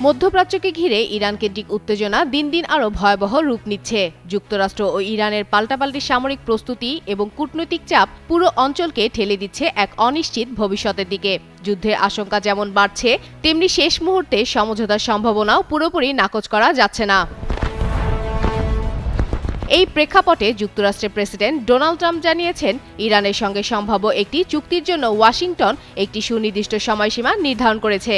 মধ্যপ্রাচ্যকে ঘিরে ইরান কেন্দ্রিক উত্তেজনা দিন দিন আরও ভয়াবহ রূপ নিচ্ছে। যুক্তরাষ্ট্র ও ইরানের পাল্টাপাল্টি সামরিক প্রস্তুতি এবং কূটনৈতিক চাপ পুরো অঞ্চলকে ঠেলে দিচ্ছে এক অনিশ্চিত ভবিষ্যতের দিকে। যুদ্ধের আশঙ্কা যেমন বাড়ছে, তেমনি শেষ মুহূর্তে সমঝোতার সম্ভাবনাও পুরোপুরি নাকচ করা যাচ্ছে না। এই প্রেক্ষাপটে যুক্তরাষ্ট্রের প্রেসিডেন্ট ডোনাল্ড ট্রাম্প জানিয়েছেন, ইরানের সঙ্গে সম্ভাব্য একটি চুক্তির জন্য ওয়াশিংটন একটি সুনির্দিষ্ট সময়সীমা নির্ধারণ করেছে।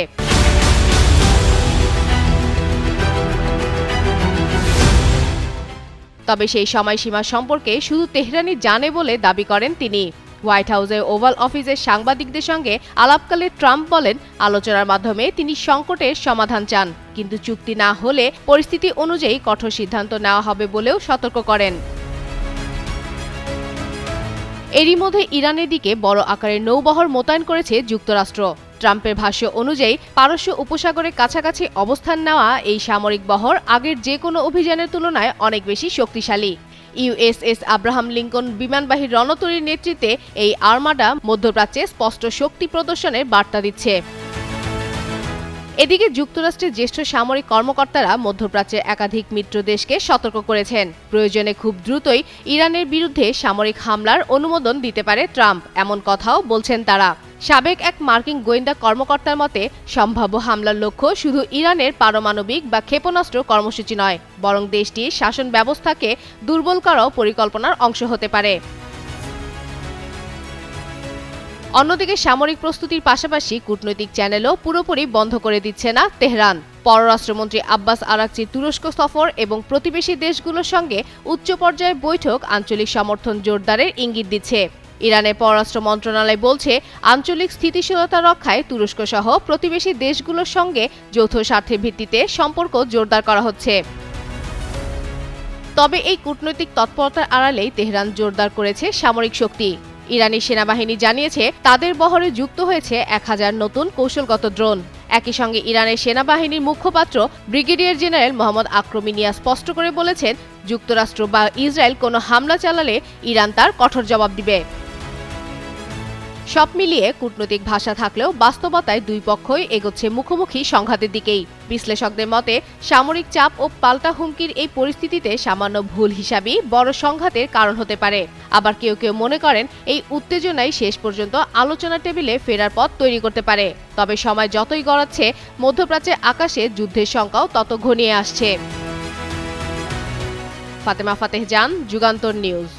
তবে সেই সময়সীমা সম্পর্কে শুধু তেহরানই জানে বলে দাবি করেন তিনি। হোয়াইট হাউসের ওভাল অফিসের সাংবাদিকদের সঙ্গে আলাপকালে ট্রাম্প বলেন, আলোচনার মাধ্যমে তিনি সংকটের সমাধান চান, কিন্তু চুক্তি না হলে পরিস্থিতি অনুযায়ী কঠোর সিদ্ধান্ত নেওয়া হবে বলেও সতর্ক করেন। এরই মধ্যে ইরানের দিকে বড় আকারের নৌবহর মোতায়েন করেছে যুক্তরাষ্ট্র। ট্রাম্পের ভাষ্য অনুযায়ী পারস্য উপসাগরের কাছাকাছি অবস্থান নেওয়া এই সামরিক বহর আগের যে কোনো অভিযানের তুলনায় অনেক বেশি শক্তিশালী। ইউএসএস আব্রাহাম লিঙ্কন বিমানবাহী রণতরীর নেতৃত্বে এই আর্মাডা মধ্যপ্রাচ্যে স্পষ্ট শক্তি প্রদর্শনের বার্তা দিচ্ছে। এদিকে যুক্তরাষ্ট্রের জ্যেষ্ঠ সামরিক কর্মকর্তারা মধ্যপ্রাচ্যের একাধিক মিত্র দেশকে সতর্ক করেছেন, প্রয়োজনে খুব দ্রুতই ইরানের বিরুদ্ধে সামরিক হামলার অনুমোদন দিতে পারে ট্রাম্প, এমন কথাও বলছেন তারা। সাবেক এক মার্কিন গোয়েন্দা কর্মকর্তার মতে, সম্ভাব্য হামলার লক্ষ্য শুধু ইরানের পারমাণবিক বা ক্ষেপণাস্ত্র কর্মসূচি নয়, বরং দেশটির শাসন ব্যবস্থাকে দুর্বল করাও পরিকল্পনার অংশ হতে পারে। অন্যদিকে সামরিক প্রস্তুতির পাশাপাশি কূটনৈতিক চ্যানেলও পুরোপুরি বন্ধ করে দিচ্ছে না তেহরান। পররাষ্ট্রমন্ত্রী আব্বাস আরাকচির তুরস্ক সফর এবং প্রতিবেশী দেশগুলোর সঙ্গে উচ্চ পর্যায়ের বৈঠক আঞ্চলিক সমর্থন জোরদারের ইঙ্গিত দিচ্ছে। ইরানের পররাষ্ট্র মন্ত্রণালয় বলছে, আঞ্চলিক স্থিতিশীলতা রক্ষায় তুরস্ক সহ প্রতিবেশী দেশগুলোর সঙ্গে যৌথ স্বার্থের ভিত্তিতে সম্পর্ক জোরদার করা হচ্ছে। তবে এই কূটনৈতিক তৎপরতার আড়ালেই তেহরান জোরদার করেছে সামরিক শক্তি। ইরানি সেনাবাহিনী জানিয়েছে, তাদের বহরে যুক্ত হয়েছে 1000 নতুন কৌশলগত ড্রোন। একই সঙ্গে ইরানের সেনাবাহিনীর মুখপাত্র ব্রিগেডিয়ার জেনারেল মোহাম্মদ আক্রমিনিয়া স্পষ্ট করে বলেছেন, যুক্তরাষ্ট্র বা ইসরায়েল কোনো হামলা চালালে ইরান তার কঠোর জবাব দিবে। সব মিলিয়ে কূটনৈতিক ভাষা থাকলেও বাস্তবতায় দুই পক্ষই এগোচ্ছে মুখোমুখি সংঘাতের দিকেই। বিশ্লেষকদের মতে, সামরিক চাপ ও পাল্টা হুমকির এই পরিস্থিতিতে সামান্য ভুল হিসাবই বড় সংঘাতের কারণ হতে পারে। আবার কেউ কেউ মনে করেন, এই উত্তেজনাই শেষ পর্যন্ত আলোচনা টেবিলে ফেরার পথ তৈরি করতে পারে। তবে সময় যতই গড়াচ্ছে, মধ্যপ্রাচ্যের আকাশে যুদ্ধের শঙ্কাও তত ঘনিয়ে আসছে। ফাতেমা ফাতেহ জান, যুগান্তর নিউজ।